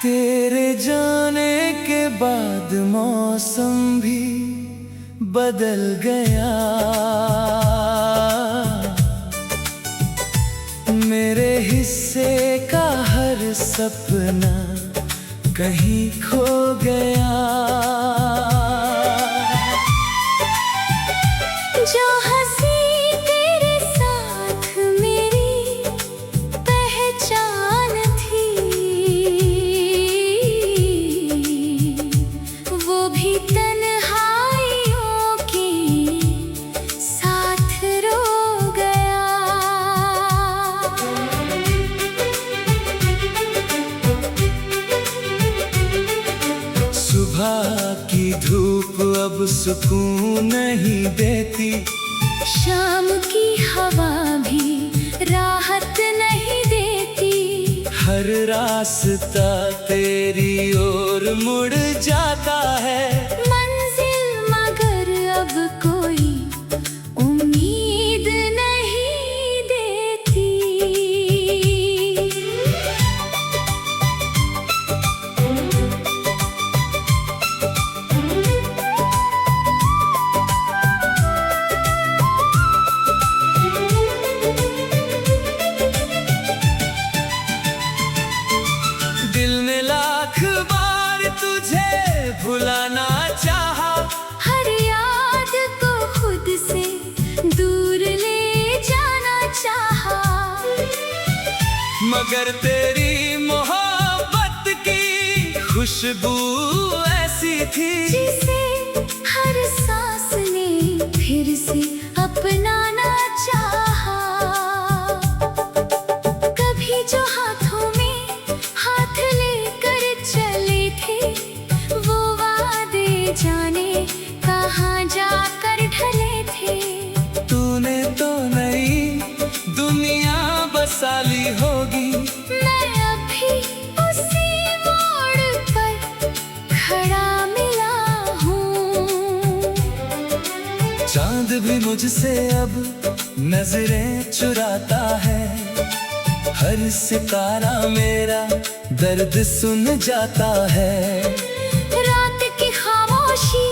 तेरे जाने के बाद मौसम भी बदल गया। मेरे हिस्से का हर सपना कहीं खो गया। जो हंसी तेरे साथ मेरी पहचान थी, वो भी तन्हाइयों के साथ रो गया। सुबह की धूप अब सुकून नहीं देती, शाम की हवा भी राहत नहीं देती। हर रास्ता तेरी ओर मुड़ जाता है। मंजिल मगर अब कोई उम्मीद नहीं देती। दिल ने लाख बार तुझे भुलाना चाहा, हर याद को खुद से दूर ले जाना चाहा। मगर तेरी मोहब्बत की खुशबू ऐसी थी, जिसे हर सांस ने फिर से अपनाना चाहा। कभी जो हाथों में हाथ लेकर चले थे, वो वादे जाने कहाँ जाकर ढले थे। तूने तो नई दुनिया बसा ली होगी, मैं अभी उसी मोड़ पर खड़ा मिला हूँ। चांद भी मुझसे अब नजरें चुराता है। हर सितारा मेरा दर्द सुन जाता है। रात की खामोशी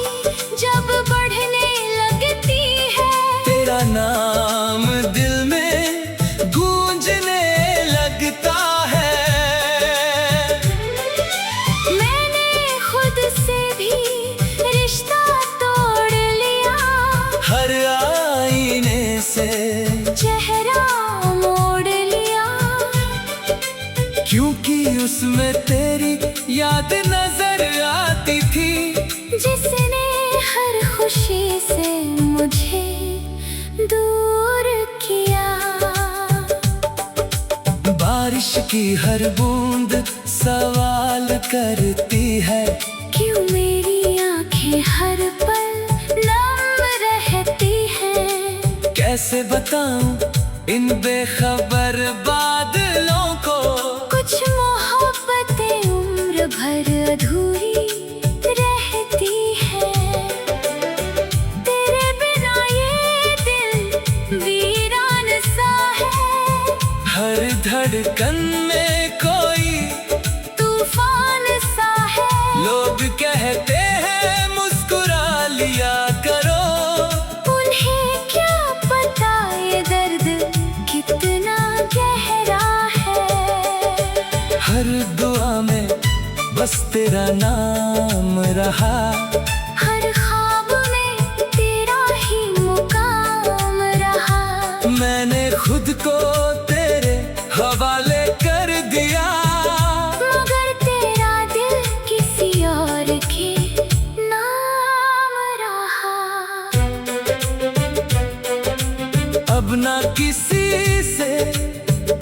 जब बढ़ने लगती है, तेरा नाम दिल में गूंजने लगता है। मैंने खुद से भी रिश्ता तोड़ लिया। हर आईने से चेहरा मोड़ लिया, क्योंकि उसमें तेरी याद नजर आती थी, जिसने हर खुशी से मुझे दूर किया। बारिश की हर बूंद सवाल करती है, क्यों मेरी आंखें हर पल नम रहती हैं। कैसे बताऊं इन बेखबर बादलों को। कुछ मोहब्बतें उम्र भर अधूरी रहती हैं। तेरे बिना ये दिल वीरान सा है। हर धड़कन में कोई तूफान सा है। लोग कहते हैं मुस्कुरा लिया करो, उन्हें क्या पता ये दर्द कितना गहरा है। हर दुआ में बस तेरा नाम रहा। हर ख्वाब में तेरा ही मुकाम रहा। मैंने खुद को तेरे हवाले कर दिया, मगर तेरा दिल किसी और के नाम रहा। अब ना किसी से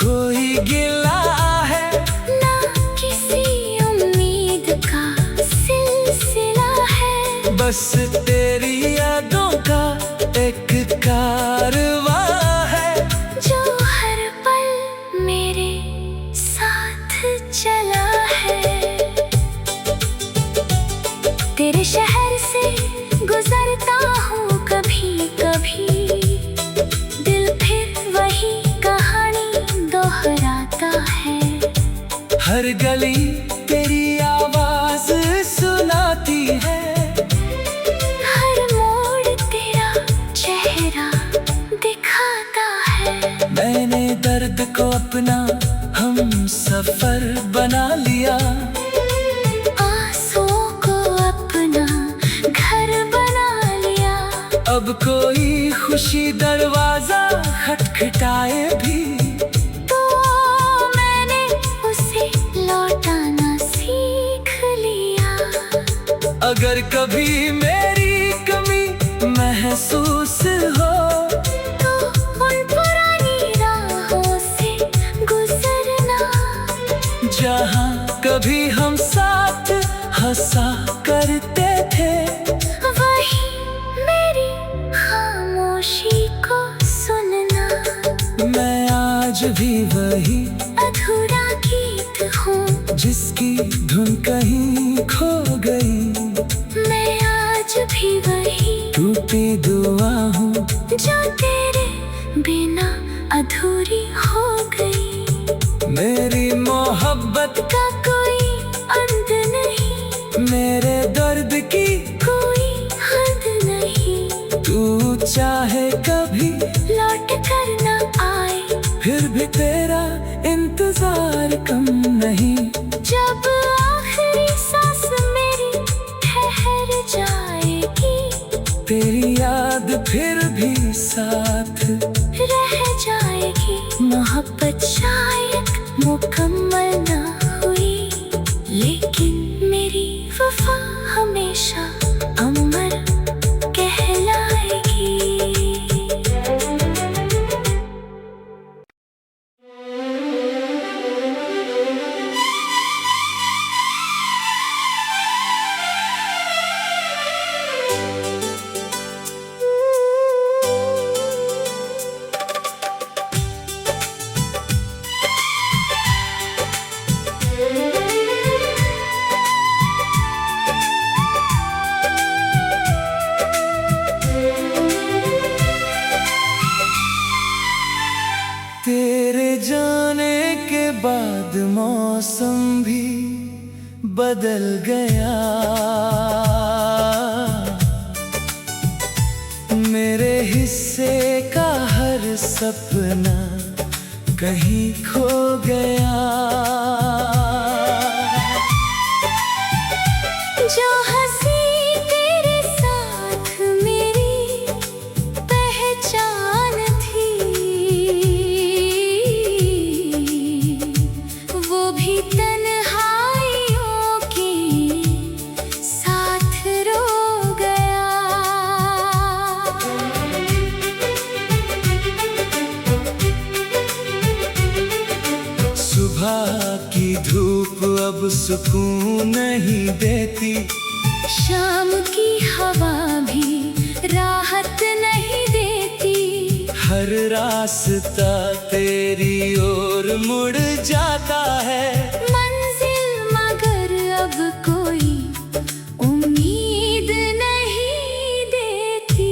कोई गिला है, ना किसी उम्मीद का सिलसिला है। बस तेरी यादों का एक कारवां है, जो हर पल मेरे साथ चला है। तेरे शहर से गुजरता हूँ कभी कभी, दिल फिर वही कहानी दोहराता है। हर गली तेरी अपना हम सफर बना लिया। आंसुओं को अपना घर बना लिया। अब कोई खुशी दरवाजा खटखटाए भी तो मैंने उसे लौटाना सीख लिया। अगर कभी मेरी कमी महसूस हो तो उन पुरानी राहों से गुजरना। जहाँ कभी हम साथ हंसा करते थे, वही मेरी खामोशी को सुनना। मैं आज भी वही अधूरा गीत हूँ जिसकी धुन कहीं खो गई। मैं आज भी वही टूटी दुआ हूँ जो तेरे बिना अधूरी हो गई। मेरी मोहब्बत का कोई अंत नहीं, मेरे दर्द की कोई हद नहीं। तू चाहे कभी लौट कर न आए, फिर भी तेरा इंतजार कम नहीं। जब आखिरी सांस मेरी ठहर जाएगी, तेरी याद फिर भी साथ रह जाएगी। मोहब्बत शायद मुकम्मल ना हुई, लेकिन मेरी वफा हमेशा अमर कहलाएगी। तेरे जाने के बाद मौसम भी बदल गया। मेरे हिस्से का हर सपना कहीं खो गया। जो हंसी तेरे साथ मेरी पहचान थी, वो भी तन्हाइयों के साथ रो गया। सुबह की धूप अब सुकून नहीं देती, शाम की हवा भी राहत नहीं देती। हर रास्ता तेरी ओर मुड़ जाता है। मंजिल मगर अब कोई उम्मीद नहीं देती।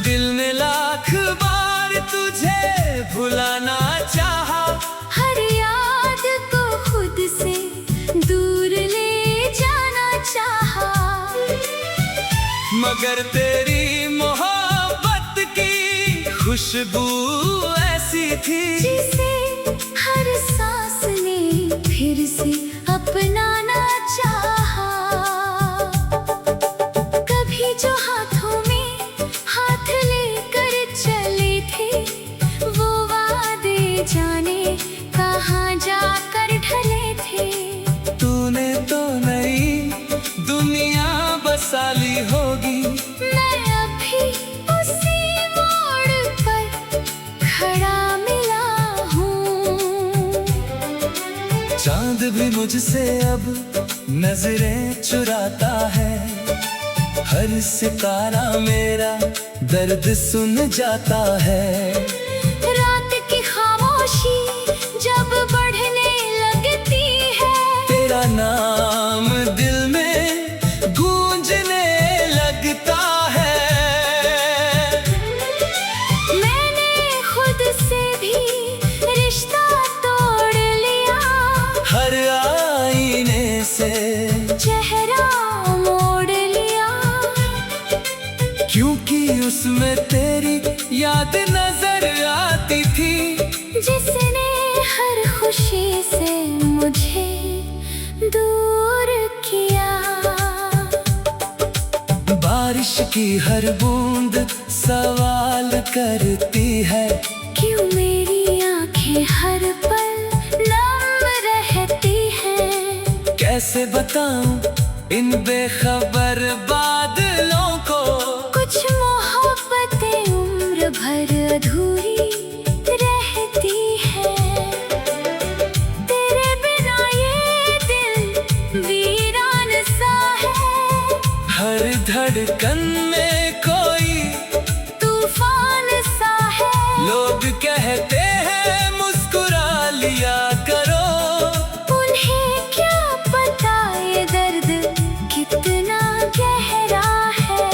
दिल ने लाख बार तुझे भुलाना चाहा, हर याद को खुद से दूर ले जाना चाहा। मगर तेरी मोहब्बत की खुशबू ऐसी थी, जिसे हर सांस ने फिर से अपनाना चाहा। कभी जो हाथों में हाथ लेकर चले थे, वो वादे जाने कहाँ जाकर ढले थे। तूने तो नई दुनिया बसा ली होगी। मैं अभी उसी मोड़ पर खड़ा मिला हूँ। चांद भी मुझसे अब नजरें चुराता है, हर सितारा मेरा दर्द सुन जाता है। रात की खामोशी जब बढ़ने लगती है, तेरा नाम दिल में गूंजने लगता है। मैंने उसमें तेरी याद नजर आती थी, जिसने हर खुशी से मुझे दूर किया। बारिश की हर बूंद सवाल करती है, क्यों मेरी आंखें हर पल नम रहती हैं। कैसे बताऊं इन बेखबर बादलों को, कुछ मोहब्बतें उम्र भर अधूरी रहती है। तेरे बिना ये दिल वीरान सा है, हर धड़कन में कोई तूफान सा है। लोग कहते हैं मुस्कुरा लिया करो, उन्हें क्या पता ये दर्द कितना गहरा है।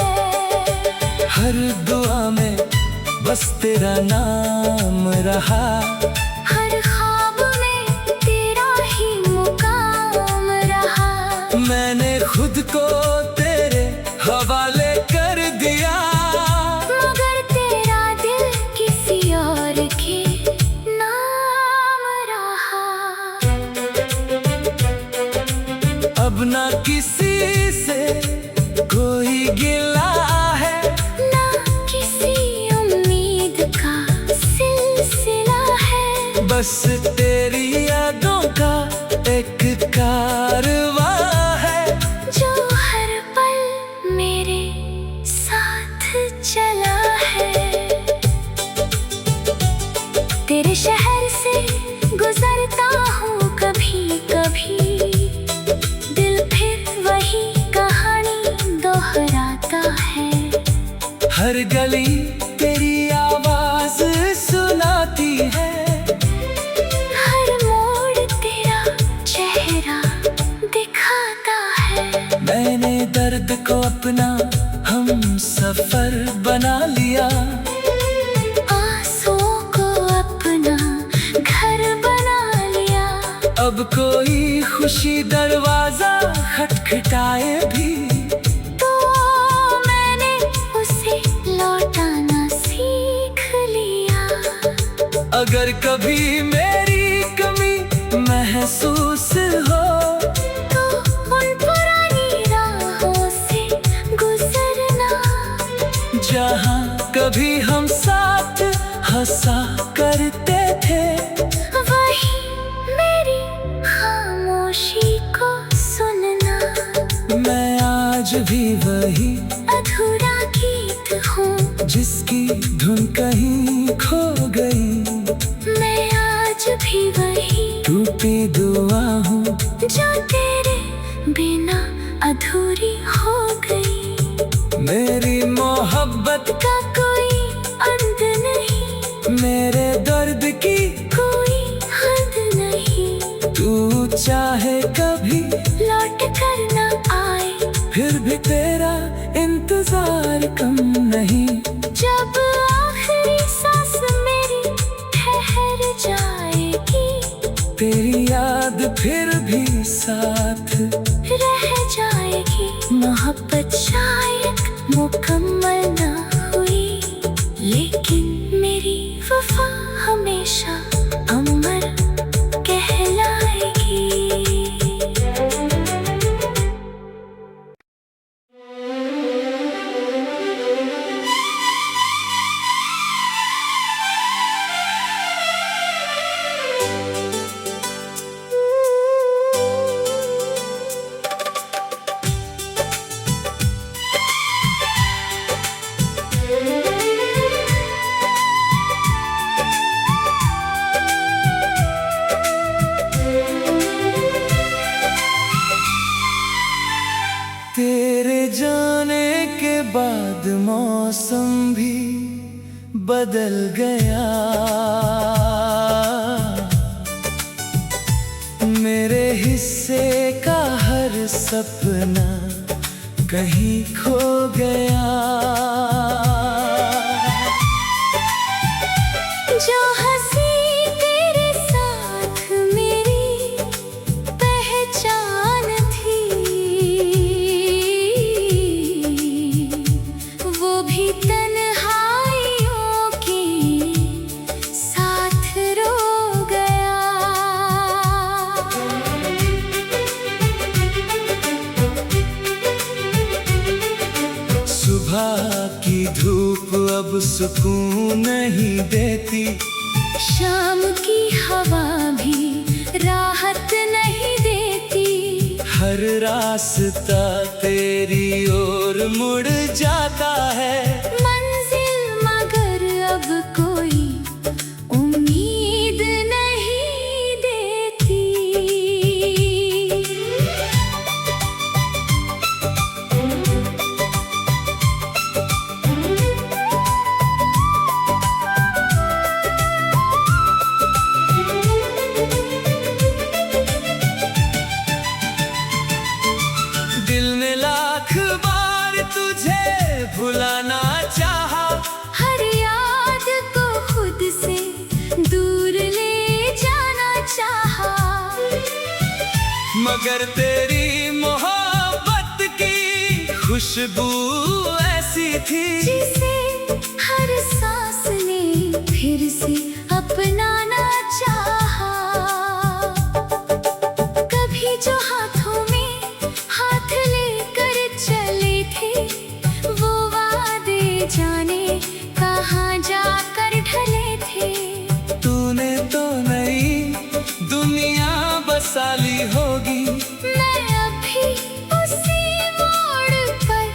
हर दुआ में बस तेरा नाम रहा, हर ख्वाब में तेरा ही मुकाम रहा। मैंने खुद को तेरे हवाले कर दिया, मगर तेरा दिल किसी और के नाम रहा। अब ना किसी से कोई गिला है, ना किसी उम्मीद का सिलसिला है। बस तेरी यादों का एक कारवां है, जो हर पल मेरे साथ चला है। तेरे शहर से गुजरता हूँ कभी कभी, दिल फिर वही कहानी दोहराता है। हर गली तेरी आवाज सुनाती है, हर मोड़ तेरा चेहरा दिखाता है। मैंने दर्द को अपना हम सफर बना लिया, आंसुओं को अपना घर बना लिया। अब कोई खुशी दरवाजा खटखटाए भी, तो मैंने उसे लौटाना सीख लिया। अगर कभी मेरी कमी महसूस हो, तो उन पुरानी राहों से गुजरना, जहाँ कभी हम साथ हंसा करते थे, वही मेरी खामोशी को सुनना। मैं आज भी वही अधूरा गीत हूँ, जिसकी धुन कहीं खो गई, मैं आज भी वही टूटी दुआ हूँ, जो तेरे बिना अधूरी हो गई। मेरी मोहब्बत का कोई अंत नहीं, मेरे दर्द की कोई हद नहीं। तू चाहे कभी लौट कर न आए, फिर भी तेरा इंतजार कम नहीं। जब आखिरी सांस मेरी ठहर जाएगी, तेरी याद फिर भी साथ रह जाएगी। मोहब्बत शायद मुकम्मल न हुई, लेकिन मेरी वफा हमेशा अमर कहलाएगी। तेरे जाने के बाद मौसम भी बदल गया, मेरे हिस्से का हर सपना कहीं खो गया। जो हंसी तेरे साथ मेरी पहचान थी, वो भी तन्हा धूप अब सुकून नहीं देती, शाम की हवा भी राहत नहीं देती। हर रास्ता तेरी ओर मुड़ जाता है, मंजिल मगर अब कोई उम्मीद नहीं देती। दिल ने लाख बार तुझे भुलाना चाहा, हर याद को खुद से दूर ले जाना चाहा। मगर तेरी मोहब्बत की खुशबू ऐसी थी, जिसे हर सांस ने फिर से अपनाना चाहा। कभी जो हाथों में हाथ लेकर चले थे, वो वादे जाने कहाँ जाकर ढले थे। तूने तो नई दुनिया बसा ली होगी, मैं अभी उसी मोड़ पर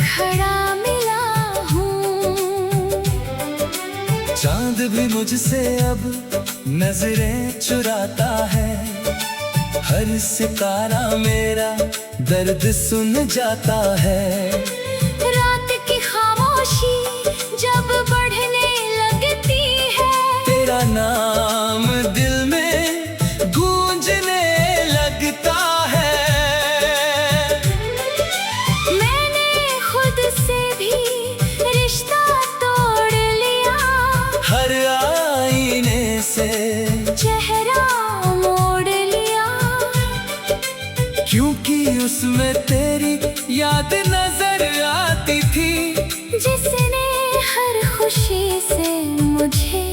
खड़ा मिला हूँ। चांद भी मुझसे अब नजरें चुराता है, हर सितारा मेरा दर्द सुन जाता है। रात की खामोशी जब बढ़ने लगती है, तेरा नाम दिल में गूंजने लगता है। मैंने खुद से भी रिश्ता तोड़ लिया, हर आईने से चेहरा मोड़ लिया। क्योंकि उसमें तेरी याद नजर आती थी, जिसने हर खुशी से मुझे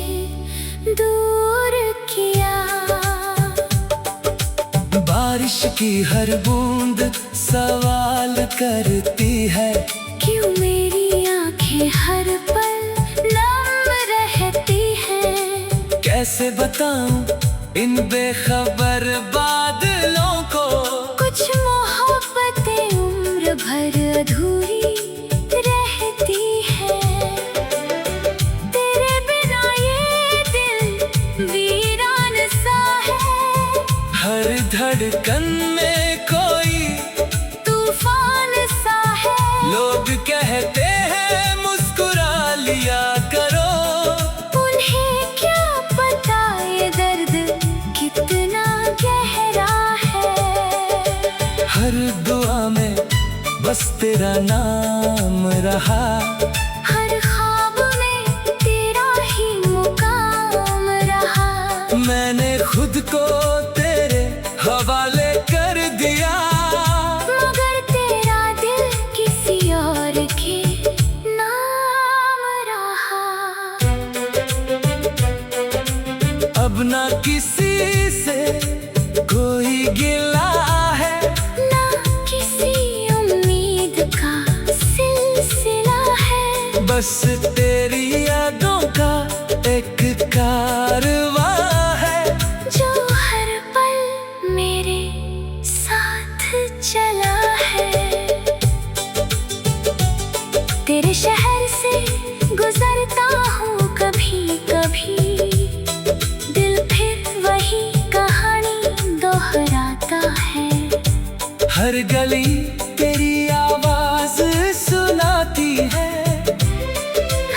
दूर किया। बारिश की हर बूंद सवाल करती है, क्यों मेरी आंखें हर पल नम रहती हैं। कैसे बताऊं इन बेखबर बादलों को, कुछ मोहब्बतें उम्र भर अधूरी रहती है। तेरे बिना ये दिल वीरान सा है, हर धड़कन में कोई तूफान सा है। लोग कहते हैं मुस्कुरा लिया करो, उन्हें क्या पता ये दर्द कितना गहरा है। हर दुआ में बस तेरा नाम रहा, हर ख्वाब में तेरा ही मुकाम रहा। मैंने खुद को तेरे हवाले कर दिया, मगर तेरा दिल किसी और के नाम रहा। अब ना किसी से कोई गिला है, ना किसी उम्मीद का सिलसिला है। बस तेरी यादों का एक कारवां है, जो हर पल मेरे साथ चला है। तेरे शहर से गुजरता हूँ कभी कभी, दिल फिर वही कहानी दोहराता है। हर गली तेरी आवाज सुनाती है,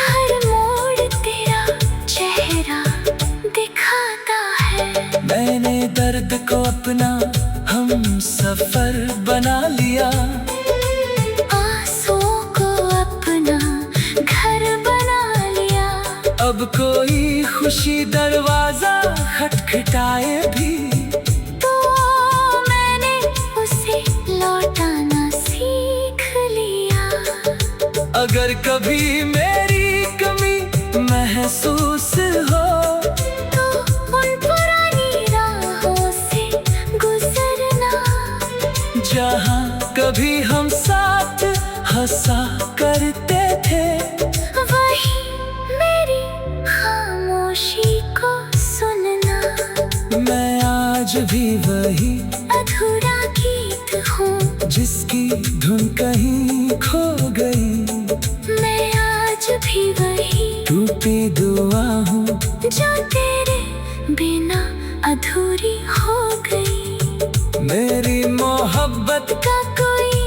हर मोड़ तेरा चेहरा दिखाता है। मैंने दर्द को अपना हम सफर बना लिया, आंसुओं को अपना घर बना लिया। अब कोई खुशी दरवाजा खटखटाए भी, तो मैंने उसे लौटाना सीख लिया। अगर कभी मेरी कमी महसूस हो, तो उन पुरानी राहों से गुजरना, जहाँ कभी हम साथ हंसा करते थे। मैं आज भी वही अधूरा गीत हूँ जिसकी धुन कहीं खो गई। मैं आज भी वही टूटी दुआ हूँ जो तेरे बिना अधूरी हो गई। मेरी मोहब्बत का कोई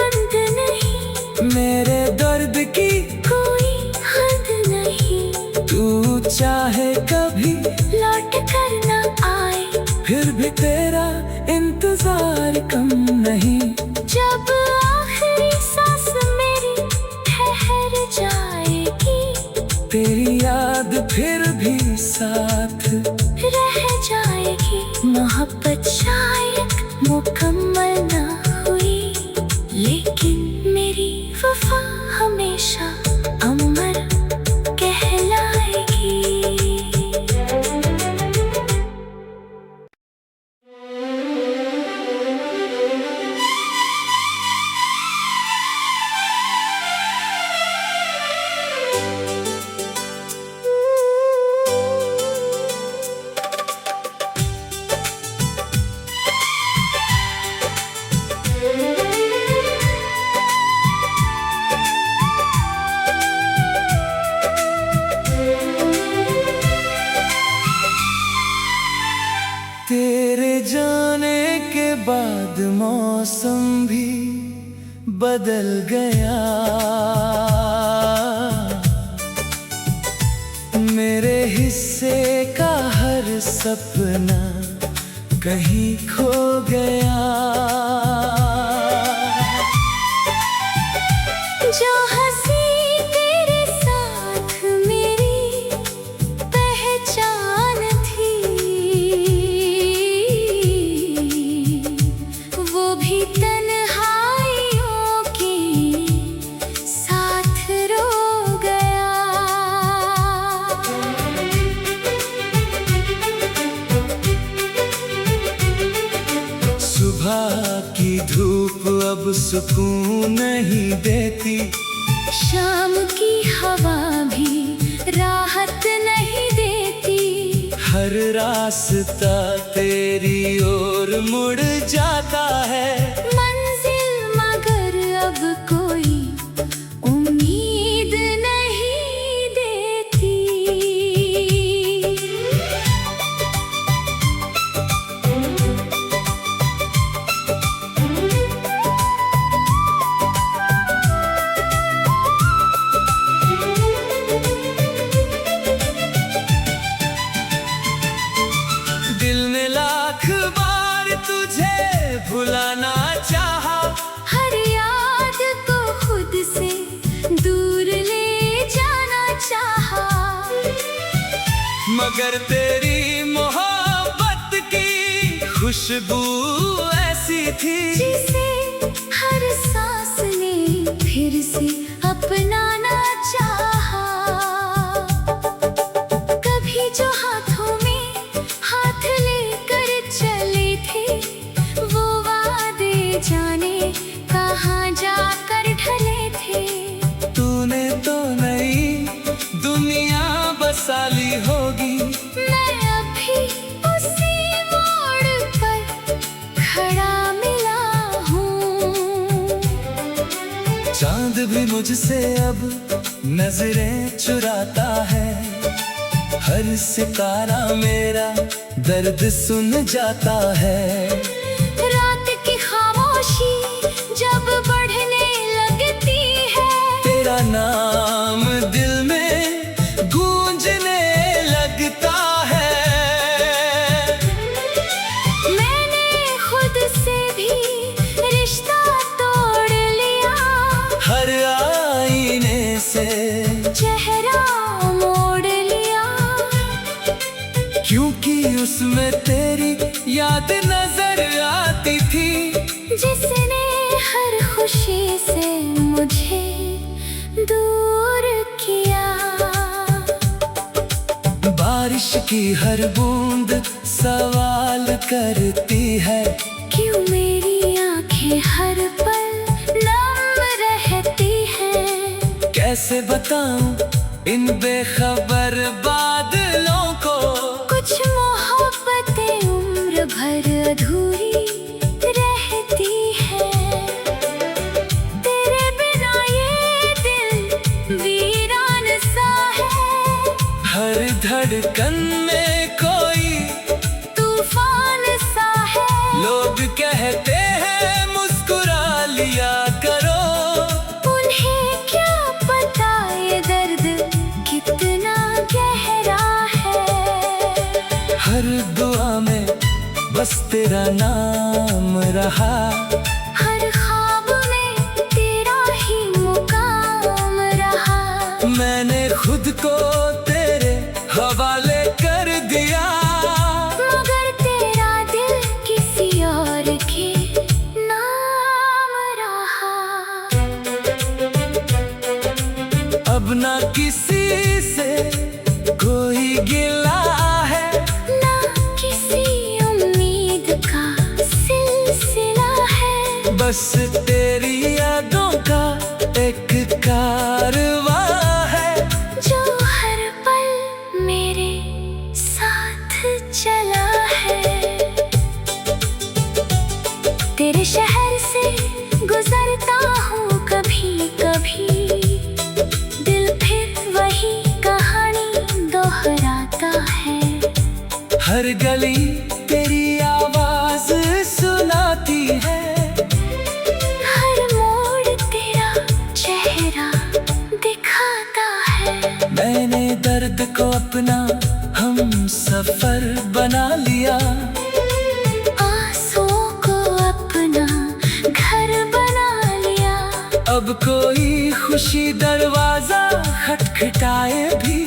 अंत नहीं, मेरे दर्द की कोई हद नहीं। तू चाहे कभी लौट कर न आए, फिर भी तेरा इंतजार कम नहीं। जब आखिरी सांस मेरी ठहर जाएगी, तेरी याद फिर भी साथ रह जाएगी। मोहब्बत शायद मुकम्मल न हुई, लेकिन मेरी वफा हमेशा अमर कहलाएगी। तेरे जाने के बाद मौसम भी बदल गया। मेरे हिस्से का हर सपना कहीं खो गया। जो हंसी तेरे साथ मेरी पहचान थी, वो भी तन्हाइयों के साथ रो गया। सुबह की धूप अब सुकून नहीं देती, शाम की हवा भी राहत नहीं देती। हर रास्ता तेरी ओर मुड़ जाता है। मंजिल मगर अब कोई उम्मीद नहीं देती। दिल ने लाख बार तुझे भुलाना चाहा, हर याद को खुद से दूर ले जाना चाहा, मगर तेरी मोहब्बत की खुशबू ऐसी थी जिसे हर सांस ने फिर से अपनाना चाहा। कभी जो हाथों में हाथ लेकर चले थे, वो वादे जाने कहाँ जाकर ढले थे। तूने तो नई दुनिया बसा ली होगी, मैं अभी उसी मोड़ पर खड़ा मिला हूँ। चांद भी मुझसे अब नजरें चुराता है। हर सितारा मेरा दर्द सुन जाता है। रात की खामोशी जब बढ़ने लगती है, तेरा नाम दिल में गूंजने लगता है। मैंने खुद से भी रिश्ता तोड़ लिया, हर आईने से चेहरा मोड़ लिया। क्योंकि उसमें तेरी याद नजर आती थी, जिसने हर खुशी से मुझे दूर किया। बारिश की हर बूंद सवाल करती है, क्यों मेरी आंखें हर पल नम रहती हैं। कैसे बताऊं इन बेखबर बादलों को, कुछ मोहब्बतें हर अधूरी रहती है। तेरे बिना ये दिल वीरान सा है। हर धड़कन में कोई तूफान सा है। लोग कहते हैं मुस्कुरा लिया करो। उन्हें क्या पता ये दर्द कितना गहरा है। हर दुआ में बस तेरा नाम रहा। हर ख्वाब में तेरा ही मुकाम रहा। मैंने खुद को तेरे हवाले कर दिया। मगर तेरा दिल किसी और के नाम रहा। अब ना किसी से कोई गिला है। ना किसी उम्मीद का सिलसिला है। बस तेरी यादों का एक कारवां है। जो हर पल मेरे साथ चला है। तेरे शहर से गुजरता हूँ कभी कभी। दिल फिर वही कहानी दोहराता है। हर गली तेरी आवाज सुनाती है। हर मोड़ तेरा चेहरा दिखाता है। मैंने दर्द को अपना हम सफर बना लिया। आंसुओं को अपना घर बना लिया। अब कोई खुशी दरवाजा खटखटाए भी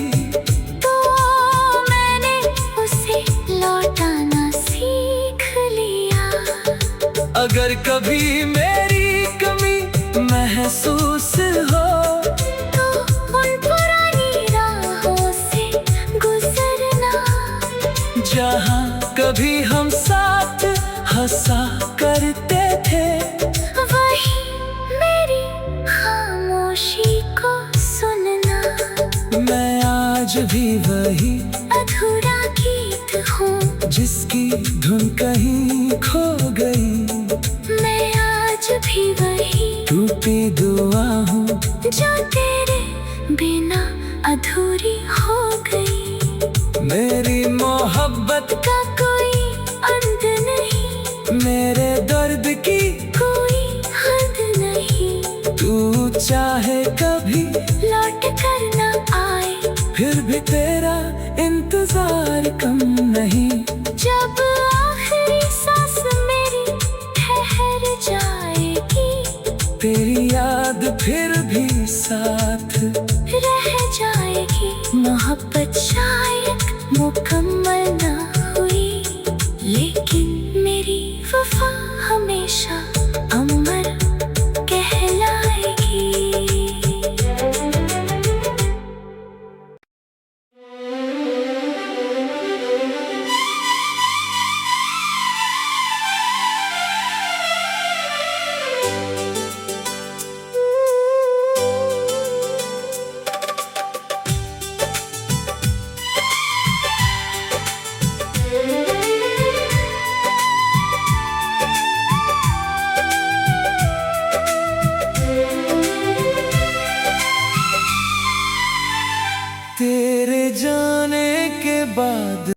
तो मैंने उसे लौटाना सीख लिया। अगर कभी मेरी कमी महसूस हो तो उन पुरानी राहों से गुजरना। जहाँ कभी हम साथ हंसा करते थे। वही मेरी खामोशी को सुनना। मैं आज भी वही अधूरा गीत हूँ जिसकी धुन कहीं खो गई। मैं आज भी वही टूटी दुआ हूँ जो तेरे बिना अधूरी हो गई। मेरी मोहब्बत का कोई अंत नहीं। मेरे दर्द की कोई हद नहीं। तू चाहे कभी लौट कर न आए। फिर भी तेरा इंतजार कम नहीं। जब आखिरी सांस मेरी ठहर जाएगी। तेरी याद फिर भी साथ रह जाएगी। मोहब्बत शायद मुकम्मल न हुई। लेकिन मेरी वफा हमेशा अमर कहलाएगी। तेरे जाने के बाद